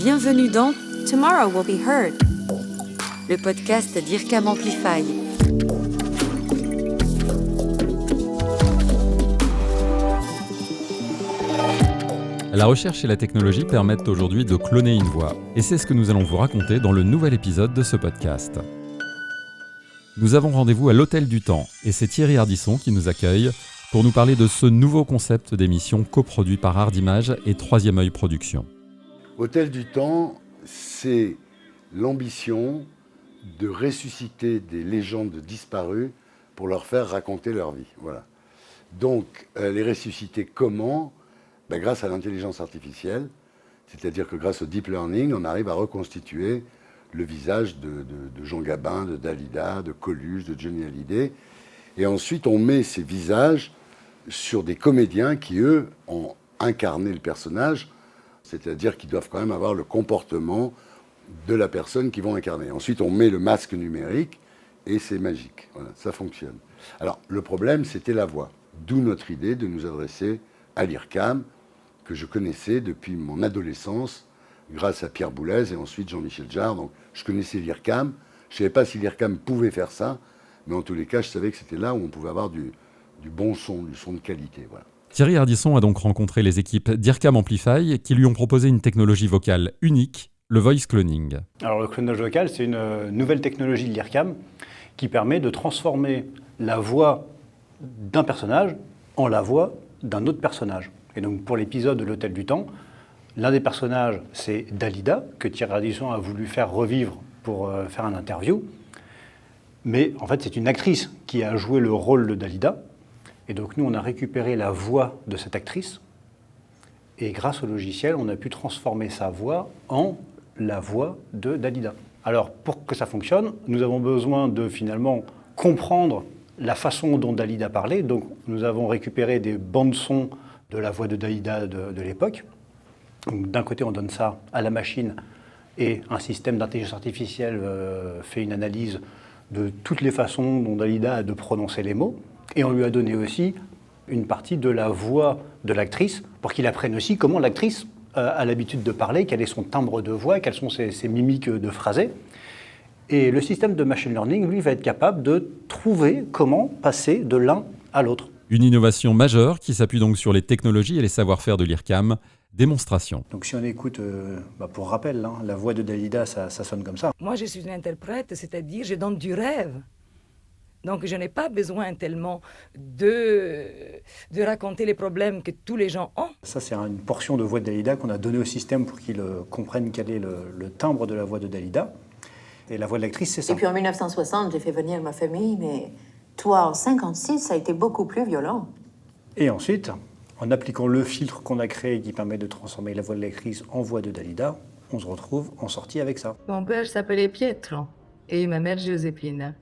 Bienvenue dans Tomorrow Will Be Heard, le podcast d'IRCAM Amplify. La recherche et la technologie permettent aujourd'hui de cloner une voix, et c'est ce que nous allons vous raconter dans le nouvel épisode de ce podcast. Nous avons rendez-vous à l'Hôtel du Temps, et c'est Thierry Ardisson qui nous accueille pour nous parler de ce nouveau concept d'émission coproduit par Ardimage et Troisième Œil Productions. Hôtel du Temps, c'est l'ambition de ressusciter des légendes disparues pour leur faire raconter leur vie. Voilà. Donc, les ressusciter comment ? Grâce à l'intelligence artificielle, c'est-à-dire que grâce au deep learning, on arrive à reconstituer le visage de Jean Gabin, de Dalida, de Coluche, de Johnny Hallyday. Et ensuite, on met ces visages sur des comédiens qui, eux, ont incarné le personnage, c'est-à-dire qu'ils doivent quand même avoir le comportement de la personne qu'ils vont incarner. Ensuite, on met le masque numérique et c'est magique. Voilà, ça fonctionne. Alors, le problème, c'était la voix. D'où notre idée de nous adresser à l'IRCAM, que je connaissais depuis mon adolescence, grâce à Pierre Boulez et ensuite Jean-Michel Jarre. Donc, je connaissais l'IRCAM. Je ne savais pas si l'IRCAM pouvait faire ça, mais en tous les cas, je savais que c'était là où on pouvait avoir du bon son, du son de qualité. Voilà. Thierry Ardisson a donc rencontré les équipes d'IRCAM Amplify qui lui ont proposé une technologie vocale unique, le voice cloning. Alors le clonage vocal, c'est une nouvelle technologie de l'IRCAM qui permet de transformer la voix d'un personnage en la voix d'un autre personnage. Et donc pour l'épisode de l'Hôtel du Temps, l'un des personnages, c'est Dalida, que Thierry Ardisson a voulu faire revivre pour faire une interview. Mais en fait, c'est une actrice qui a joué le rôle de Dalida. Et donc nous, on a récupéré la voix de cette actrice. Et grâce au logiciel, on a pu transformer sa voix en la voix de Dalida. Alors pour que ça fonctionne, nous avons besoin de finalement comprendre la façon dont Dalida parlait. Donc nous avons récupéré des bandes-sons de la voix de Dalida de l'époque. Donc, d'un côté, on donne ça à la machine et un système d'intelligence artificielle fait une analyse de toutes les façons dont Dalida a de prononcer les mots. Et on lui a donné aussi une partie de la voix de l'actrice pour qu'il apprenne aussi comment l'actrice a l'habitude de parler, quel est son timbre de voix, quelles sont ses mimiques de phrasé. Et le système de machine learning, lui, va être capable de trouver comment passer de l'un à l'autre. Une innovation majeure qui s'appuie donc sur les technologies et les savoir-faire de l'IRCAM. Démonstration. Donc si on écoute, pour rappel, la voix de Dalida, ça sonne comme ça. Moi, je suis une interprète, c'est-à-dire je donne du rêve. Donc je n'ai pas besoin tellement de raconter les problèmes que tous les gens ont. Ça, c'est une portion de voix de Dalida qu'on a donnée au système pour qu'il comprenne quel est le timbre de la voix de Dalida. Et la voix de l'actrice, c'est ça. Et puis en 1960, j'ai fait venir ma famille, mais toi, en 56, ça a été beaucoup plus violent. Et ensuite, en appliquant le filtre qu'on a créé qui permet de transformer la voix de l'actrice en voix de Dalida, on se retrouve en sortie avec ça. Mon père s'appelait Pietro et ma mère Giuseppina.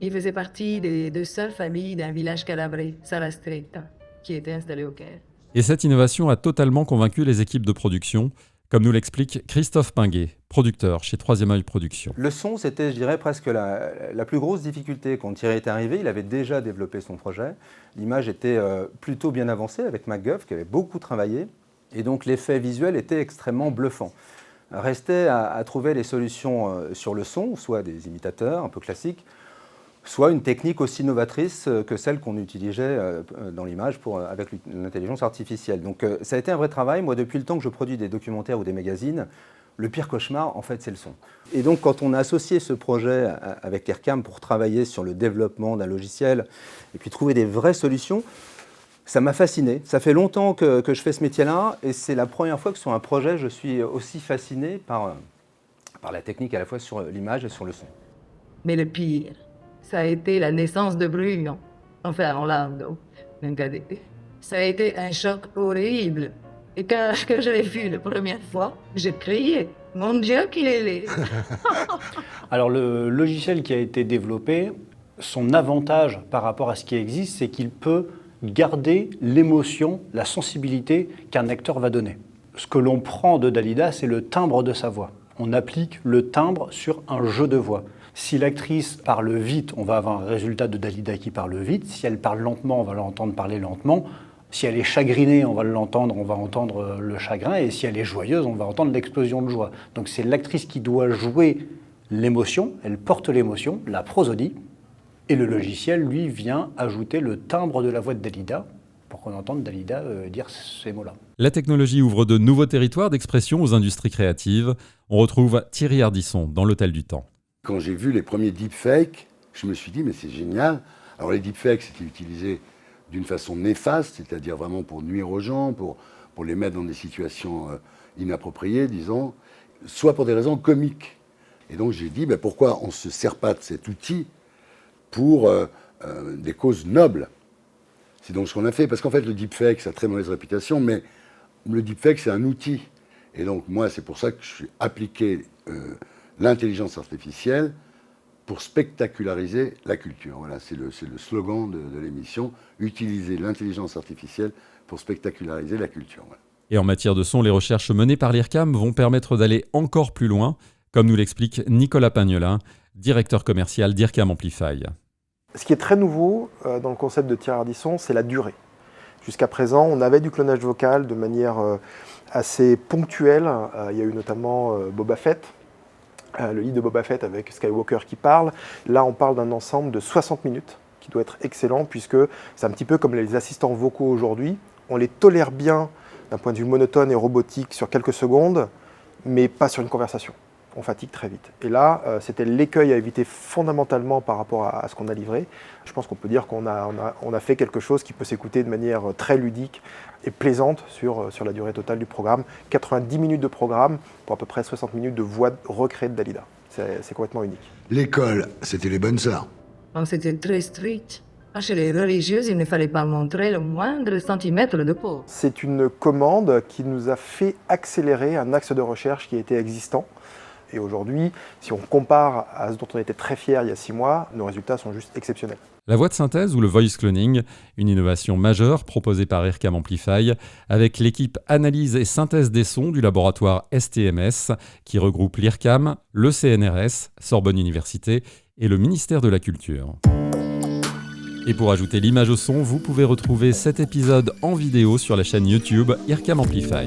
Il faisait partie des deux seules familles d'un village calabré, Salastretta, qui était installé au Caire. Et cette innovation a totalement convaincu les équipes de production, comme nous l'explique Christophe Pinguet, producteur chez Troisième Œil Productions. Le son, c'était, je dirais, presque la plus grosse difficulté. Quand Thierry est arrivé, il avait déjà développé son projet. L'image était plutôt bien avancée avec MacGuff, qui avait beaucoup travaillé. Et donc, l'effet visuel était extrêmement bluffant. Restait à trouver les solutions sur le son, soit des imitateurs un peu classiques, soit une technique aussi novatrice que celle qu'on utilisait dans l'image avec l'intelligence artificielle. Donc ça a été un vrai travail. Moi, depuis le temps que je produis des documentaires ou des magazines, le pire cauchemar, en fait, c'est le son. Et donc, quand on a associé ce projet avec l'IRCAM pour travailler sur le développement d'un logiciel et puis trouver des vraies solutions, ça m'a fasciné. Ça fait longtemps que je fais ce métier-là et c'est la première fois que sur un projet, je suis aussi fasciné par la technique à la fois sur l'image et sur le son. Mais le pire, ça a été la naissance de Bruno, enfin Orlando, mon cadet. Ça a été un choc horrible. Et quand je l'ai vu la première fois, j'ai crié. Mon Dieu, qu'il est laid. Alors le logiciel qui a été développé, son avantage par rapport à ce qui existe, c'est qu'il peut garder l'émotion, la sensibilité qu'un acteur va donner. Ce que l'on prend de Dalida, c'est le timbre de sa voix. On applique le timbre sur un jeu de voix. Si l'actrice parle vite, on va avoir un résultat de Dalida qui parle vite. Si elle parle lentement, on va l'entendre parler lentement. Si elle est chagrinée, on va l'entendre, on va entendre le chagrin, et si elle est joyeuse, on va entendre l'explosion de joie. Donc c'est l'actrice qui doit jouer l'émotion, elle porte l'émotion, la prosodie, et le logiciel, lui, vient ajouter le timbre de la voix de Dalida, pour qu'on entende Dalida dire ces mots-là. La technologie ouvre de nouveaux territoires d'expression aux industries créatives. On retrouve Thierry Ardisson dans l'Hôtel du Temps. Quand j'ai vu les premiers deepfakes, je me suis dit, mais c'est génial. Alors les deepfakes, c'était utilisé d'une façon néfaste, c'est-à-dire vraiment pour nuire aux gens, pour les mettre dans des situations inappropriées, disons, soit pour des raisons comiques. Et donc j'ai dit, pourquoi on ne se sert pas de cet outil pour des causes nobles? C'est donc ce qu'on a fait, parce qu'en fait le deepfake, ça a très mauvaise réputation, mais le deepfake, c'est un outil. Et donc moi, c'est pour ça que je suis appliqué l'intelligence artificielle pour spectaculariser la culture. Voilà, c'est le slogan de l'émission, utiliser l'intelligence artificielle pour spectaculariser la culture. Voilà. Et en matière de son, les recherches menées par l'IRCAM vont permettre d'aller encore plus loin, comme nous l'explique Nicolas Pagnolin, directeur commercial d'IRCAM Amplify. Ce qui est très nouveau dans le concept de Thierry Ardisson, c'est la durée. Jusqu'à présent, on avait du clonage vocal de manière assez ponctuelle. Il y a eu notamment Boba Fett, le livre de Boba Fett avec Skywalker qui parle. Là, on parle d'un ensemble de 60 minutes qui doit être excellent puisque c'est un petit peu comme les assistants vocaux aujourd'hui. On les tolère bien d'un point de vue monotone et robotique sur quelques secondes, mais pas sur une conversation. On fatigue très vite. Et là, c'était l'écueil à éviter fondamentalement par rapport à ce qu'on a livré. Je pense qu'on peut dire qu'on a fait quelque chose qui peut s'écouter de manière très ludique et plaisante sur la durée totale du programme. 90 minutes de programme pour à peu près 60 minutes de voix recréée de Dalida. C'est complètement unique. L'école, c'était les bonnes sœurs. C'était très strict. Chez les religieuses, il ne fallait pas montrer le moindre centimètre de peau. C'est une commande qui nous a fait accélérer un axe de recherche qui était existant. Et aujourd'hui, si on compare à ce dont on était très fiers il y a 6 mois, nos résultats sont juste exceptionnels. La voix de synthèse ou le voice cloning, une innovation majeure proposée par IRCAM Amplify avec l'équipe analyse et synthèse des sons du laboratoire STMS qui regroupe l'IRCAM, le CNRS, Sorbonne Université et le ministère de la Culture. Et pour ajouter l'image au son, vous pouvez retrouver cet épisode en vidéo sur la chaîne YouTube IRCAM Amplify.